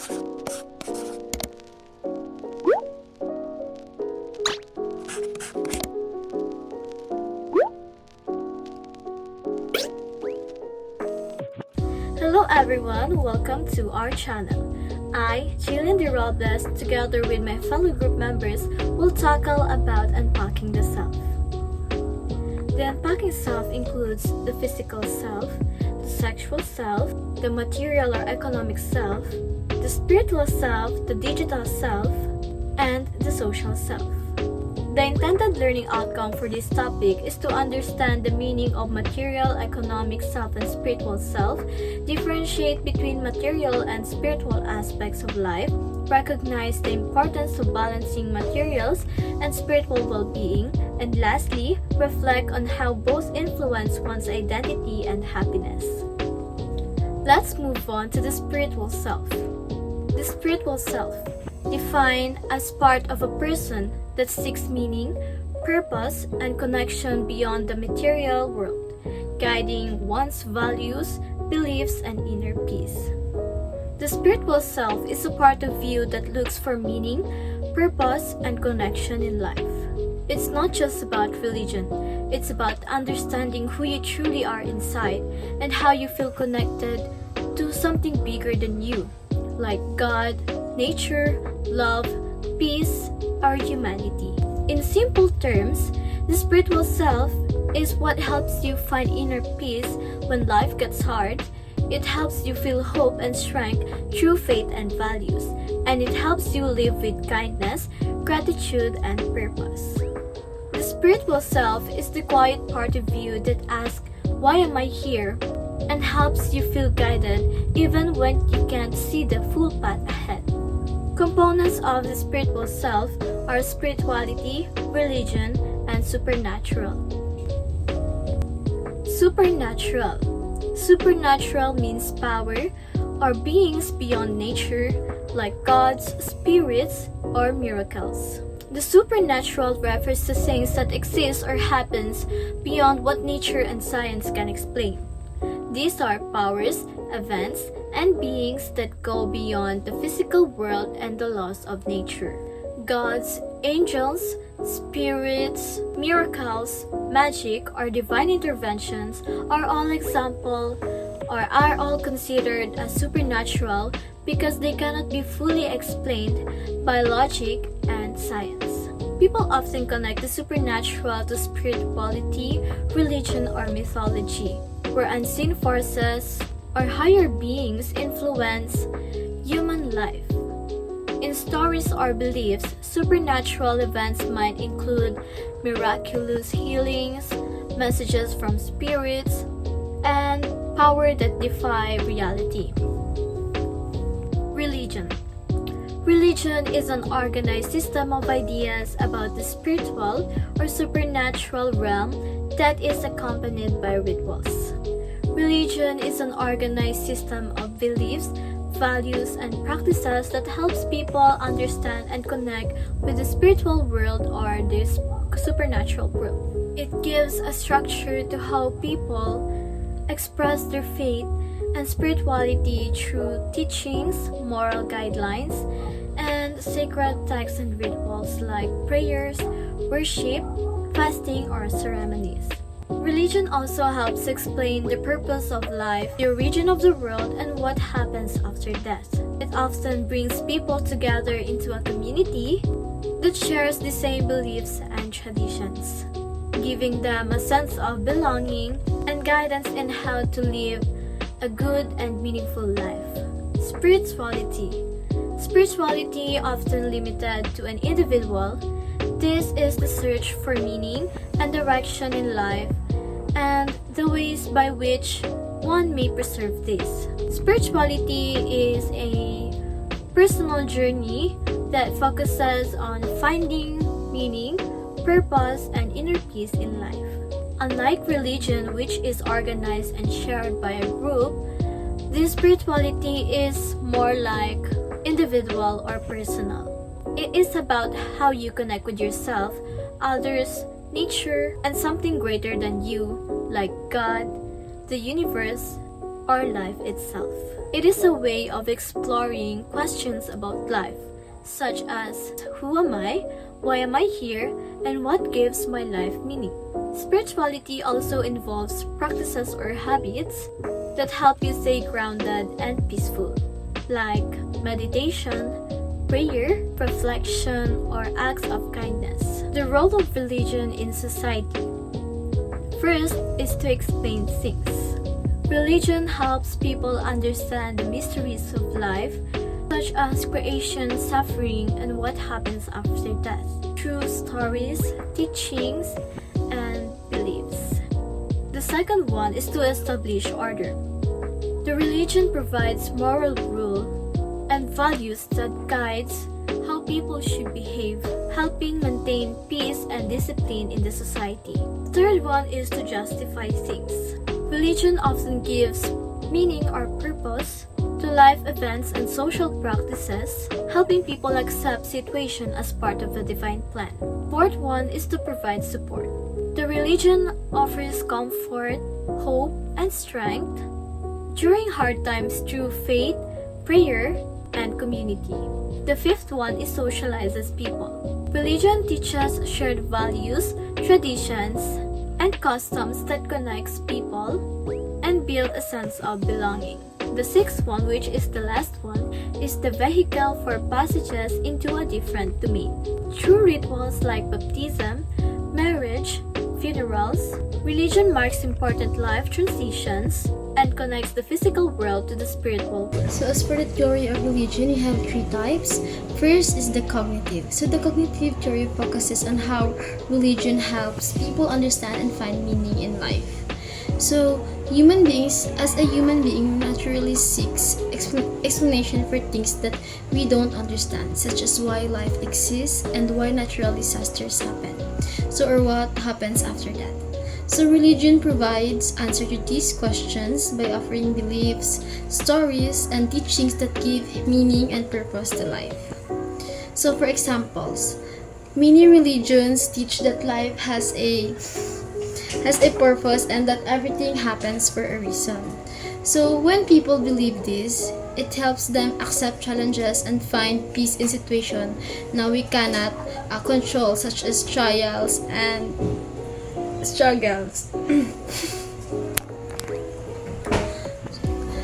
Hello everyone, welcome to our channel. I, Jillian De Robles, together with my fellow group members, will tackle about unpacking the self. The unpacking self includes the physical self, the sexual self, the material or economic self, the spiritual self, the digital self, and the social self. The intended learning outcome for this topic is to understand the meaning of material, economic self, and spiritual self, differentiate between material and spiritual aspects of life, recognize the importance of balancing materials and spiritual well-being, and lastly, reflect on how both influence one's identity and happiness. Let's move on to the spiritual self. The spiritual self, defined as part of a person that seeks meaning, purpose, and connection beyond the material world, guiding one's values, beliefs, and inner peace. The spiritual self is a part of you that looks for meaning, purpose, and connection in life. It's not just about religion, it's about understanding who you truly are inside and how you feel connected to something bigger than you, like God, nature, love, peace, or humanity. In simple terms, the spiritual self is what helps you find inner peace when life gets hard. It helps you feel hope and strength through faith and values, and it helps you live with kindness, gratitude, and purpose. The spiritual self is the quiet part of you that asks, "Why am I here?" and helps you feel guided even when you can't see the full path ahead. Components of the spiritual self are spirituality, religion, and supernatural. Supernatural. Supernatural means power or beings beyond nature, like gods, spirits, or miracles. The supernatural refers to things that exist or happens beyond what nature and science can explain. These are powers, events, and beings that go beyond the physical world and the laws of nature. Gods, angels, spirits, miracles, magic, or divine interventions are all considered as supernatural because they cannot be fully explained by logic and science. People often connect the supernatural to spirituality, religion, or mythology, where unseen forces or higher beings influence human life. In stories or beliefs, supernatural events might include miraculous healings, messages from spirits, and power that defy reality. Religion. Religion is an organized system of ideas about the spiritual or supernatural realm that is accompanied by rituals. Religion is an organized system of beliefs, values, and practices that helps people understand and connect with the spiritual world or the supernatural world. It gives a structure to how people express their faith and spirituality through teachings, moral guidelines, and sacred texts and rituals like prayers, worship, fasting, or ceremonies. Religion also helps explain the purpose of life, the origin of the world, and what happens after death. It often brings people together into a community that shares the same beliefs and traditions, giving them a sense of belonging and guidance in how to live a good and meaningful life. Spirituality. Spirituality, often limited to an individual, this is the search for meaning and direction in life and the ways by which one may preserve this. Spirituality is a personal journey that focuses on finding meaning, purpose, and inner peace in life. Unlike religion, which is organized and shared by a group, this spirituality is more like individual or personal. It is about how you connect with yourself, others, nature, and something greater than you, like God, the universe, or life itself. It is a way of exploring questions about life, such as who am I, why am I here, and what gives my life meaning. Spirituality also involves practices or habits that help you stay grounded and peaceful, like meditation, prayer, reflection, or acts of kindness. The role of religion in society. First is to explain things. Religion helps people understand the mysteries of life, such as creation, suffering, and what happens after death, through stories, teachings, and beliefs. The second one is to establish order. The religion provides moral rule and values that guides how people should behave, helping maintain peace and discipline in the society. Third one is to justify things. Religion often gives meaning or purpose to life events and social practices, helping people accept situation as part of the divine plan. Fourth one is to provide support. The religion offers comfort, hope, and strength during hard times through faith, prayer, and community. The fifth one is socializes people. Religion teaches shared values, traditions, and customs that connects people and build a sense of belonging. The sixth one, which is the last one, is the vehicle for passages into a different domain. Through rituals like baptism, marriage, funerals, religion marks important life transitions and connects the physical world to the spiritual world. So as for the theory of religion, you have three types. First is the cognitive. So the cognitive theory focuses on how religion helps people understand and find meaning in life. So human beings, as a human being, naturally seeks explanation for things that we don't understand, such as why life exists and why natural disasters happen. So or what happens after that. So religion provides answer to these questions by offering beliefs, stories, and teachings that give meaning and purpose to life. So for examples, many religions teach that life has a purpose and that everything happens for a reason. So when people believe this, it helps them accept challenges and find peace in situations now we cannot control, such as trials and struggles.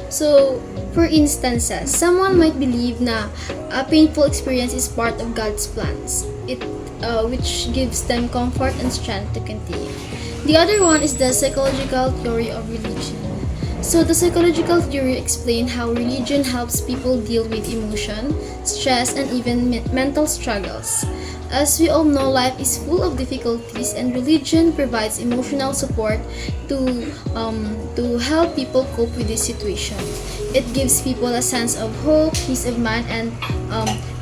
So, for instances, someone might believe na a painful experience is part of God's plans, which gives them comfort and strength to continue. The other one is the psychological theory of religion. So, the psychological theory explains how religion helps people deal with emotion, stress, and even mental struggles. As we all know, life is full of difficulties, and religion provides emotional support to help people cope with this situation. It gives people a sense of hope, peace of mind, and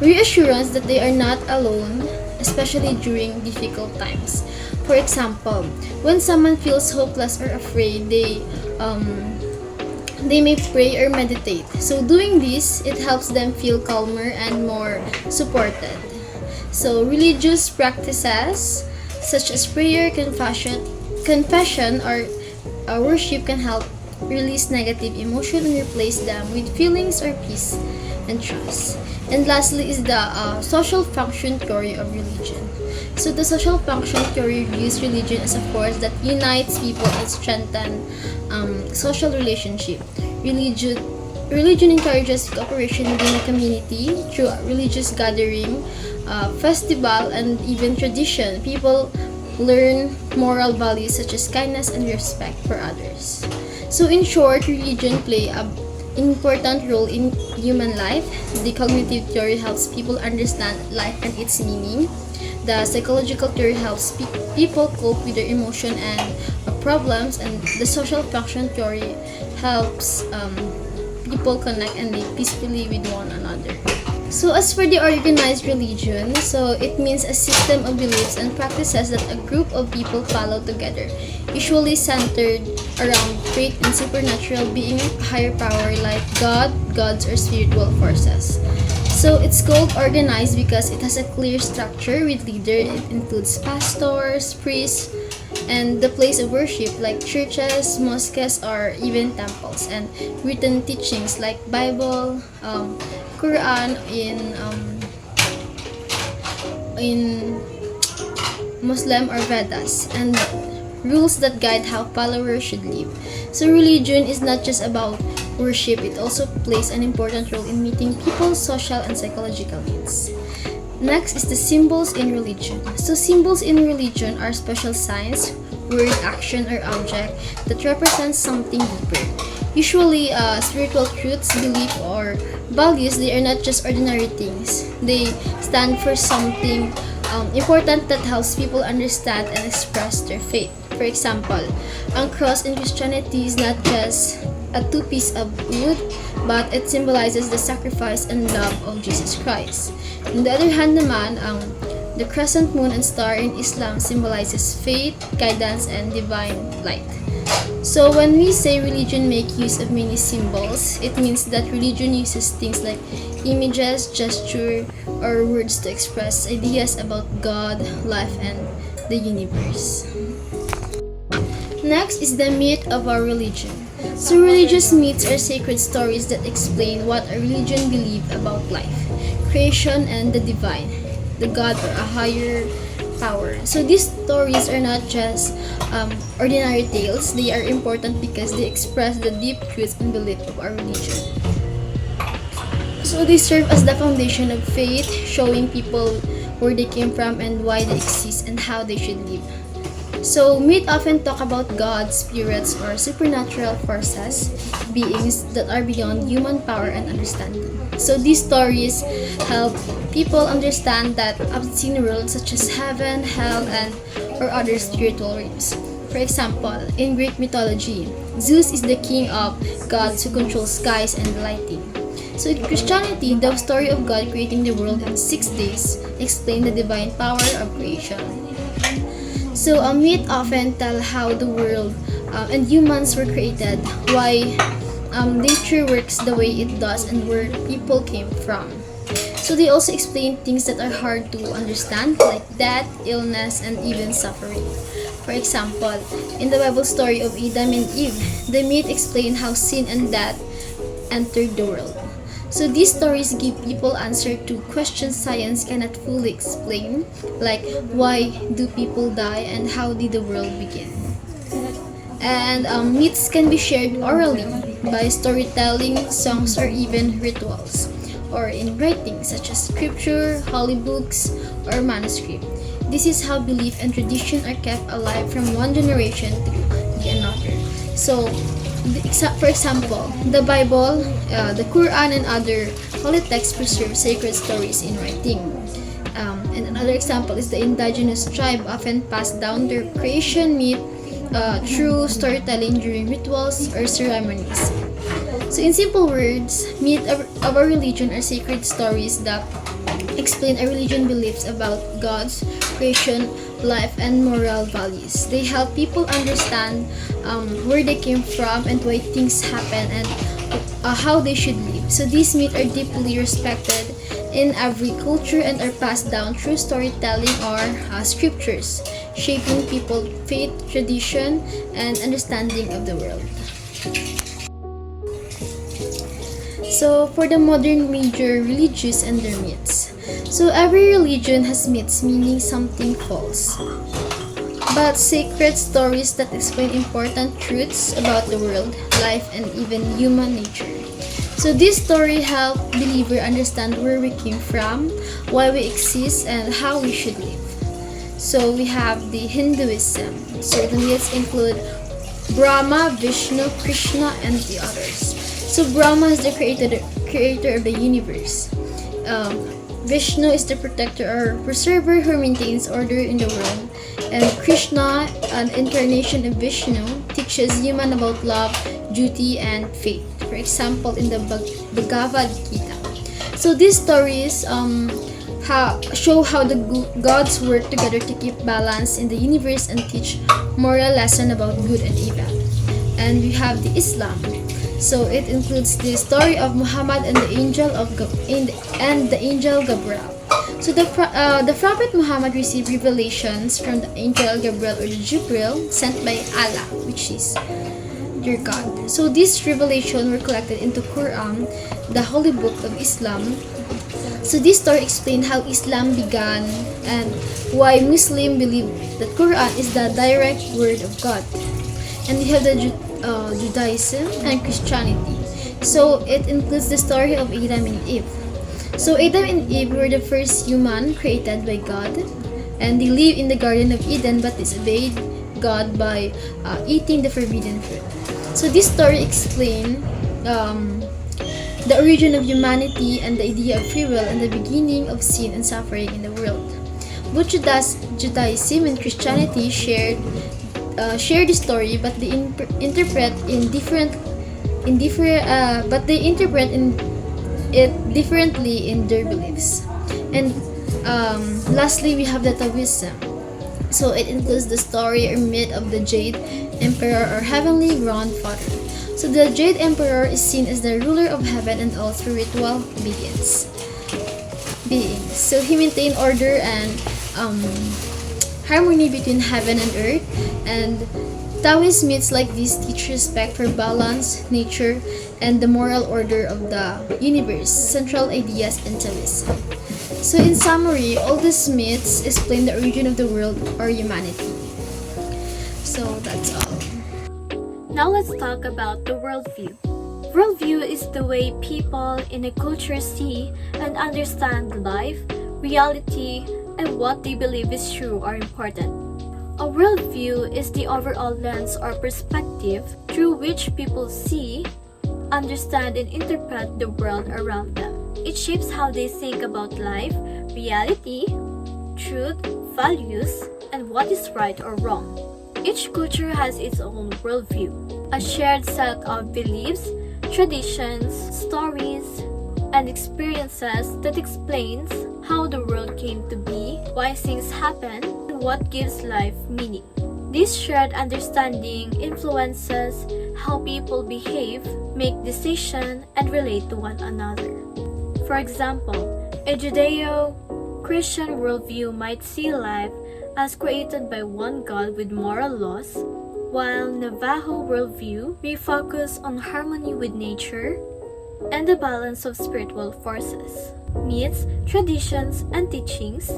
reassurance that they are not alone, especially during difficult times. For example, when someone feels hopeless or afraid, they may pray or meditate. So doing this, it helps them feel calmer and more supported. So religious practices such as prayer, confession, or worship can help release negative emotion and replace them with feelings or peace and trust. And lastly is the social function theory of religion. So the social function theory views religion as a force that unites people and strengthens social relationship. Religion encourages cooperation within a community through religious gathering, festival, and even tradition. People learn moral values such as kindness and respect for others. So in short, religion play an important role in human life. The cognitive theory helps people understand life and its meaning. The psychological theory helps people cope with their emotion and problems, and the social function theory helps people connect and live peacefully with one another. So as for the organized religion, so it means a system of beliefs and practices that a group of people follow together, usually centered around faith and supernatural being, higher power like God, gods, or spiritual forces. So it's called organized because it has a clear structure with leader. It includes pastors, priests, and the place of worship like churches, mosques, or even temples, and written teachings like Bible, Quran in Muslim or Vedas, and rules that guide how followers should live. So religion is not just about worship, it also plays an important role in meeting people's social and psychological needs. Next is the symbols in religion. So symbols in religion are special signs, word, action, or object that represents something deeper. Usually, spiritual truths, belief, or values, they are not just ordinary things. They stand for something important that helps people understand and express their faith. For example, ang cross in Christianity is not just a two-piece of wood, but it symbolizes the sacrifice and love of Jesus Christ. On the other hand naman, the crescent moon and star in Islam symbolizes faith, guidance, and divine light. So when we say religion make use of many symbols, it means that religion uses things like images, gesture, or words to express ideas about God, life, and the universe. Next is the myth of our religion. So religious myths are sacred stories that explain what a religion believes about life, creation, and the divine, the God or a higher power. So these stories are not just ordinary tales, they are important because they express the deep truths and belief of our religion. So they serve as the foundation of faith, showing people where they came from and why they exist and how they should live. So myth often talk about gods, spirits, or supernatural forces, beings that are beyond human power and understanding. So these stories help people understand that unseen worlds such as heaven, hell, and or other spiritual realms. For example, in Greek mythology, Zeus is the king of gods who controls skies and lighting. So in Christianity, the story of God creating the world in 6 days explains the divine power of creation. So a myth often tell how the world and humans were created, why nature works the way it does, and where people came from. So they also explain things that are hard to understand, like death, illness, and even suffering. For example, in the Bible story of Adam and Eve, the myth explain how sin and death entered the world. So these stories give people answer to questions science cannot fully explain, like why do people die and how did the world begin. And myths can be shared orally by storytelling, songs, or even rituals, or in writing such as scripture, holy books, or manuscript. This is how belief and tradition are kept alive from one generation to the another. So for example, the Bible, the Quran, and other holy texts preserve sacred stories in writing. And another example is the indigenous tribe often passed down their creation myth through storytelling during rituals or ceremonies. So in simple words, myth of our religion are sacred stories that explain a religion beliefs about God's creation, life, and moral values. They help people understand where they came from and why things happen and how they should live. So these myths are deeply respected in every culture and are passed down through storytelling or scriptures, shaping people's faith, tradition, and understanding of the world. So for the modern major religions and their myths. So every religion has myths meaning something false, but sacred stories that explain important truths about the world, life, and even human nature. So this story help believer understand where we came from, why we exist, and how we should live. So we have the Hinduism. So the myths include Brahma, Vishnu, Krishna, and the others. So Brahma is the creator of the universe. Vishnu is the protector or preserver who maintains order in the world. And Krishna, an incarnation of Vishnu, teaches humans about love, duty, and faith. For example, in the Bhagavad Gita. So these stories show how the gods work together to keep balance in the universe and teach moral lesson about good and evil. And we have the Islam. So it includes the story of Muhammad and the angel Gabriel. So the Prophet Muhammad received revelations from the angel Gabriel or Jibril sent by Allah, which is your God. So these revelations were collected into Quran, the holy book of Islam. So this story explained how Islam began and why Muslims believe that Quran is the direct word of God. And we have the Judaism and Christianity. So it includes the story of Adam and Eve. So Adam and Eve were the first human created by God, and they lived in the Garden of Eden but disobeyed God by eating the forbidden fruit. So this story explains the origin of humanity and the idea of free will and the beginning of sin and suffering in the world. Both Judaism and Christianity share the story, but they interpret it differently in their beliefs. And lastly, we have the Taoism. So it includes the story or myth of the Jade Emperor or Heavenly Grandfather. So the Jade Emperor is seen as the ruler of heaven and all spiritual beings. So he maintained order and harmony between heaven and earth. And Taoist myths like this teach respect for balance, nature, and the moral order of the universe, central ideas in Taoism. So in summary, all these myths explain the origin of the world or humanity. So that's all. Now let's talk about the worldview. Worldview is the way people in a culture see and understand life, reality, and what they believe is true or important. A worldview is the overall lens or perspective through which people see, understand, and interpret the world around them. It shapes how they think about life, reality, truth, values, and what is right or wrong. Each culture has its own worldview, a shared set of beliefs, traditions, stories, and experiences that explains how the world came to be, why things happen, and what gives life meaning. This shared understanding influences how people behave, make decisions, and relate to one another. For example, a Judeo-Christian worldview might see life as created by one God with moral laws, while Navajo worldview may focus on harmony with nature and the balance of spiritual forces. Myths, traditions, and teachings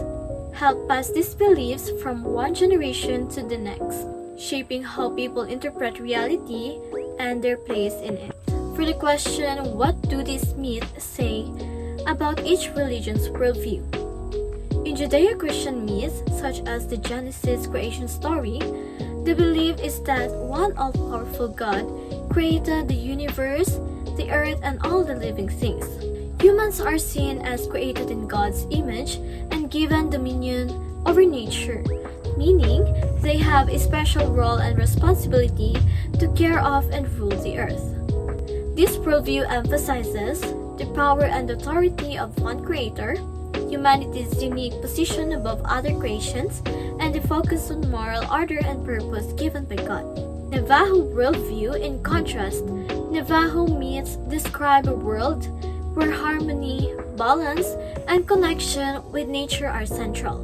help pass these beliefs from one generation to the next, shaping how people interpret reality and their place in it. For the question, what do these myths say about each religion's worldview? In Judeo-Christian myths, such as the Genesis creation story, the belief is that one all-powerful God created the universe, the earth, and all the living things. Humans are seen as created in God's image and given dominion over nature, meaning they have a special role and responsibility to care of and rule the earth. This worldview emphasizes the power and authority of one creator, humanity's unique position above other creations, and the focus on moral order and purpose given by God. Navajo worldview, in contrast, Navajo myths describe a world where harmony, balance, and connection with nature are central.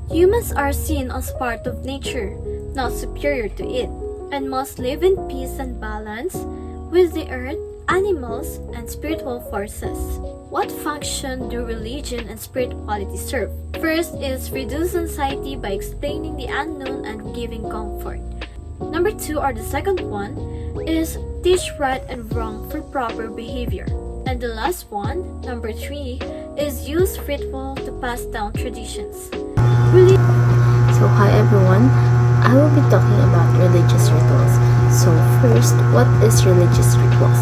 Humans are seen as part of nature, not superior to it, and must live in peace and balance with the earth, animals, and spiritual forces. What function do religion and spirituality serve? First is reduce anxiety by explaining the unknown and giving comfort. Number 2, or the second one, is teach right and wrong for proper behavior. And the last one, number 3, is use ritual to pass down traditions. So hi everyone, I will be talking about religious rituals. So first, what is religious rituals?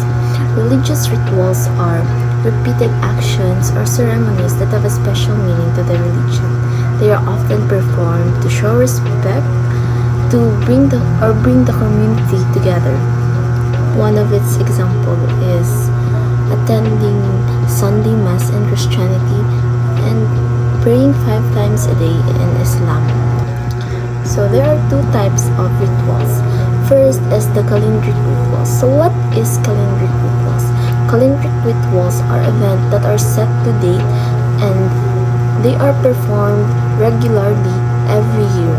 Religious rituals are repeated actions or ceremonies that have a special meaning to the religion. They are often performed to show respect, to bring the community together. One of its example is attending Sunday Mass in Christianity and praying 5 times a day in Islam. So there are 2 types of rituals. First is the calendric rituals. So what is calendric rituals? Calendric rituals are events that are set to date and They are performed regularly every year.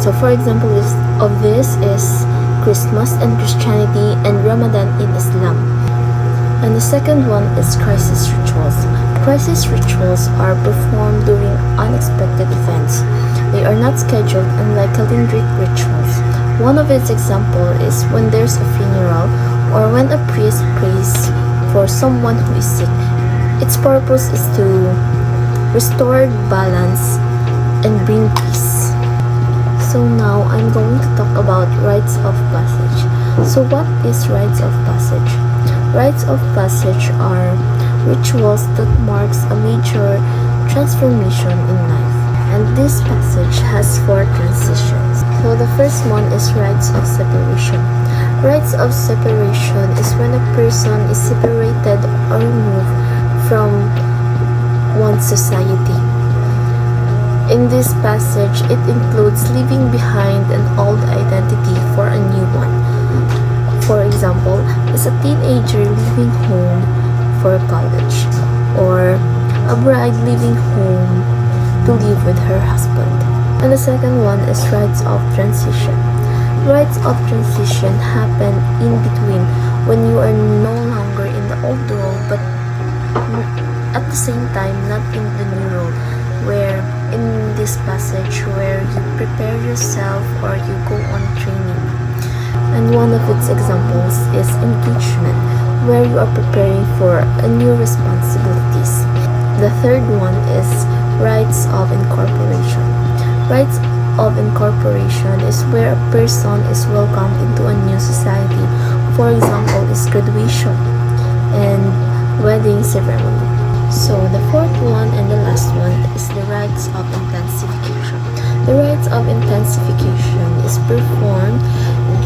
So for example of this is Christmas in Christianity and Ramadan in Islam. And the second one is crisis rituals. Crisis rituals are performed during unexpected events. They are not scheduled unlike calendric rituals. One of its example is when there's a funeral or when a priest prays for someone who is sick. Its purpose is to restore balance and bring peace. So now I'm going to talk about rites of passage. So what is rites of passage? Rites of passage are rituals that marks a major transformation in life. And this passage has 4 transitions. So the first one is rites of separation. Rites of separation is when a person is separated or removed from one's society. In this passage, it includes leaving behind an old identity for a new one. For example, is a teenager leaving home for college, or a bride leaving home to live with her husband. And the second one is rites of transition. Rites of transition happen in between when you are no longer in the old role but at the same time not in the new role, where in this passage where you prepare yourself or you go on training. And one of its examples is engagement, where you are preparing for a new responsibilities. The third one is rites of incorporation. Rites of incorporation is where a person is welcomed into a new society. For example, is graduation and wedding ceremony. So the fourth one and the last one is the rites of intensification. The rites of intensification is performed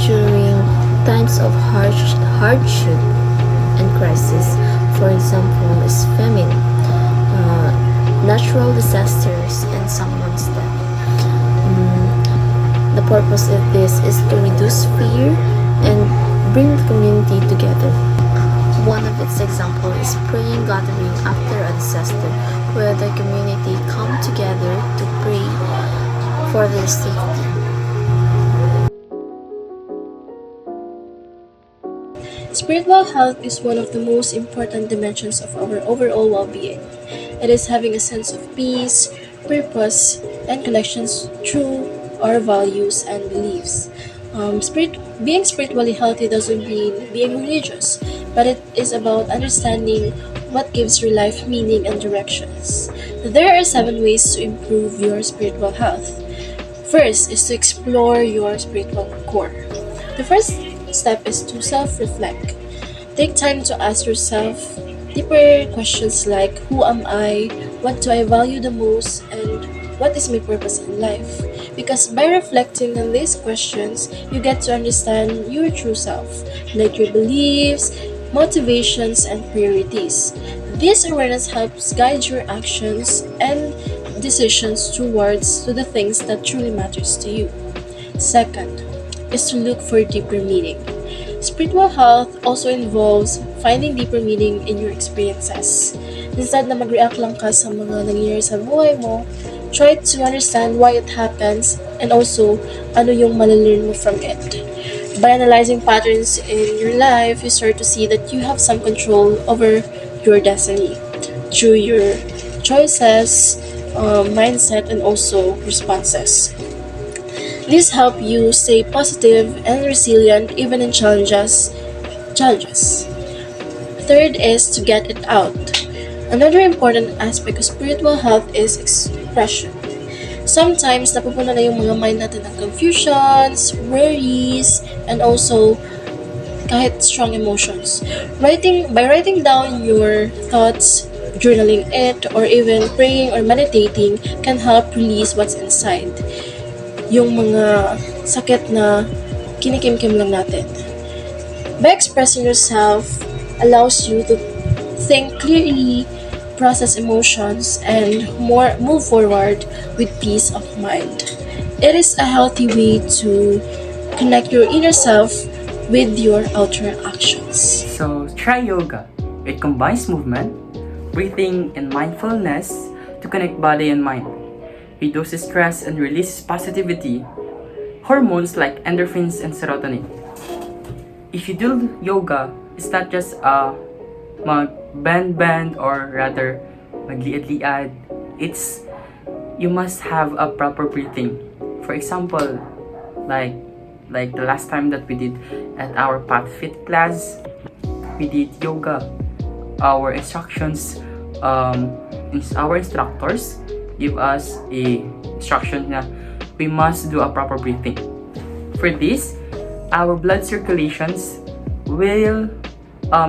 during times of hardship and crisis. For example, is famine, natural disasters, and someone's death. The purpose of this is to reduce fear and bring the community together. One of its example is praying gathering after a disaster, where the community come together to pray for their safety. Spiritual health is one of the most important dimensions of our overall well-being. It is having a sense of peace, purpose, and connections through our values and beliefs. Being spiritually healthy doesn't mean being religious, but it is about understanding what gives your life meaning and directions. There are 7 ways to improve your spiritual health. First is to explore your spiritual core. The first step is to self-reflect. Take time to ask yourself deeper questions like, who am I? What do I value the most? And what is my purpose in life? Because by reflecting on these questions, you get to understand your true self, like your beliefs, motivations, and priorities. This awareness helps guide your actions and decisions towards to the things that truly matters to you. Second is to look for deeper meaning. Spiritual health also involves finding deeper meaning in your experiences. Instead na mag-react lang ka sa mga nangyayari sa buhay mo, try to understand why it happens and also ano yung malalearn mo from it. By analyzing patterns in your life, you start to see that you have some control over your destiny through your choices, mindset, and also responses. These help you stay positive and resilient even in challenges. Third is to get it out. Another important aspect of spiritual health is expression. Sometimes napupuno na yung mga mind natin ng confusions, worries, and also kahit strong emotions. By writing down your thoughts, journaling it, or even praying or meditating can help release what's inside. Yung mga sakit na kinikimkim lang natin. By expressing yourself allows you to think clearly, process emotions, and move forward with peace of mind. It is a healthy way to connect your inner self with your outer actions. So try yoga. It combines movement, breathing, and mindfulness to connect body and mind, reduces stress and releases positivity, hormones like endorphins and serotonin. If you do yoga, it's not just a mag-bend or rather magliad-liad. It's you must have a proper breathing. For example, like the last time that we did at our Path Fit class, we did yoga. Our instructors give us a instruction na we must do a proper breathing. For this, our blood circulations will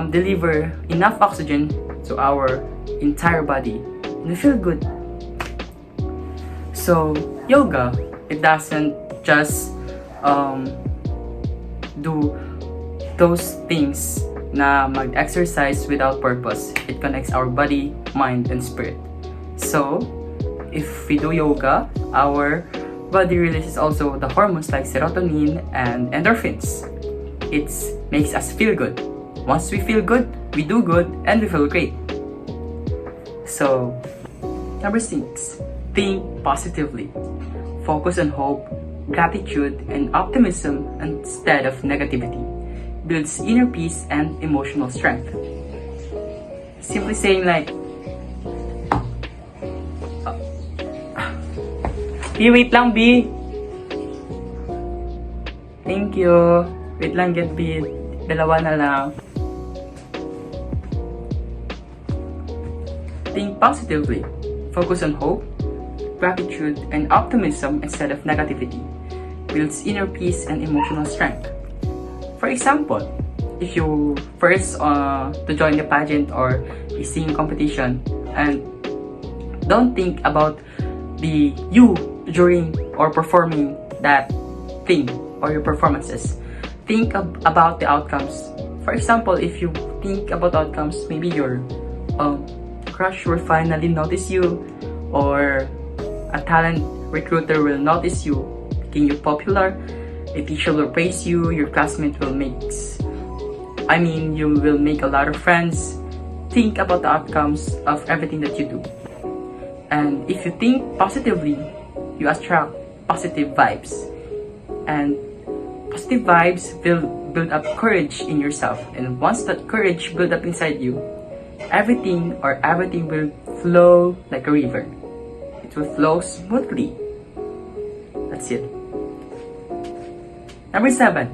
deliver enough oxygen to our entire body and we feel good. So yoga, it doesn't just do those things na mag-exercise without purpose. It connects our body, mind, and spirit. So if we do yoga, our body releases also the hormones like serotonin and endorphins. It makes us feel good. Once we feel good, we do good, and we feel great. So, number 6, think positively. Focus on hope, gratitude, and optimism instead of negativity. Builds inner peace and emotional strength. Simply saying like, B, wait lang, B. Thank you. Wait lang, get B. Dalawa na lang. Think positively. Focus on hope, gratitude, and optimism instead of negativity. Builds inner peace and emotional strength. For example, if you first to join the pageant or a singing competition and don't think about the you during or performing that thing or your performances. Think about the outcomes. For example, if you think about outcomes, maybe your crush will finally notice you, or a talent recruiter will notice you, making you popular. A teacher will praise you. Your classmate will you will make a lot of friends. Think about the outcomes of everything that you do. And if you think positively, you attract positive vibes. And positive vibes will build up courage in yourself. And once that courage builds up inside you, everything will flow like a river. It will flow smoothly. That's it. Number 7,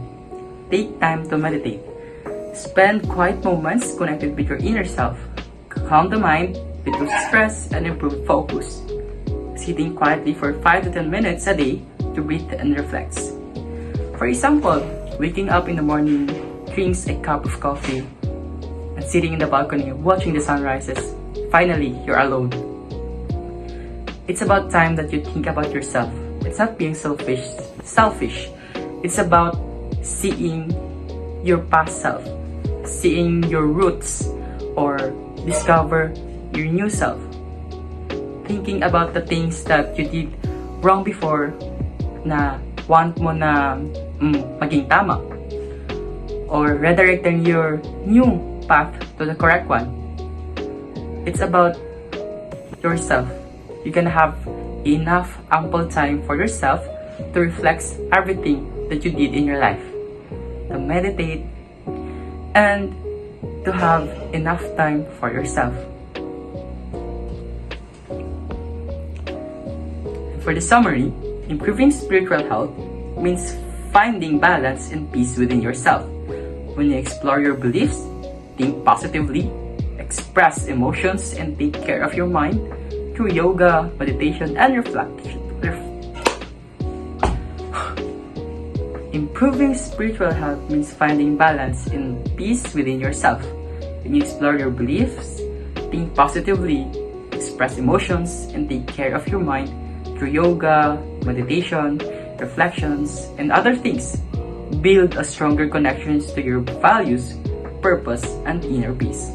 take time to meditate. Spend quiet moments connected with your inner self. Calm the mind, reduce stress, and improve focus. Sitting quietly for 5 to 10 minutes a day to breathe and reflect. For example, waking up in the morning, drinks a cup of coffee, and sitting in the balcony watching the sunrises. Finally, you're alone. It's about time that you think about yourself. It's not being selfish. It's about seeing your past self, seeing your roots, or discover your new self. Thinking about the things that you did wrong before na want mo na maging tama, or redirecting your new path to the correct one. It's about yourself. You can have enough ample time for yourself to reflect everything that you did in your life, to meditate, and to have enough time for yourself. For the summary, improving spiritual health means finding balance and peace within yourself. When you explore your beliefs, think positively, express emotions, and take care of your mind through yoga, meditation, and reflection. Improving spiritual health means finding balance and peace within yourself. When you explore your beliefs, think positively, express emotions, and take care of your mind through yoga, meditation, reflections, and other things. Build a stronger connections to your values, purpose, and inner peace.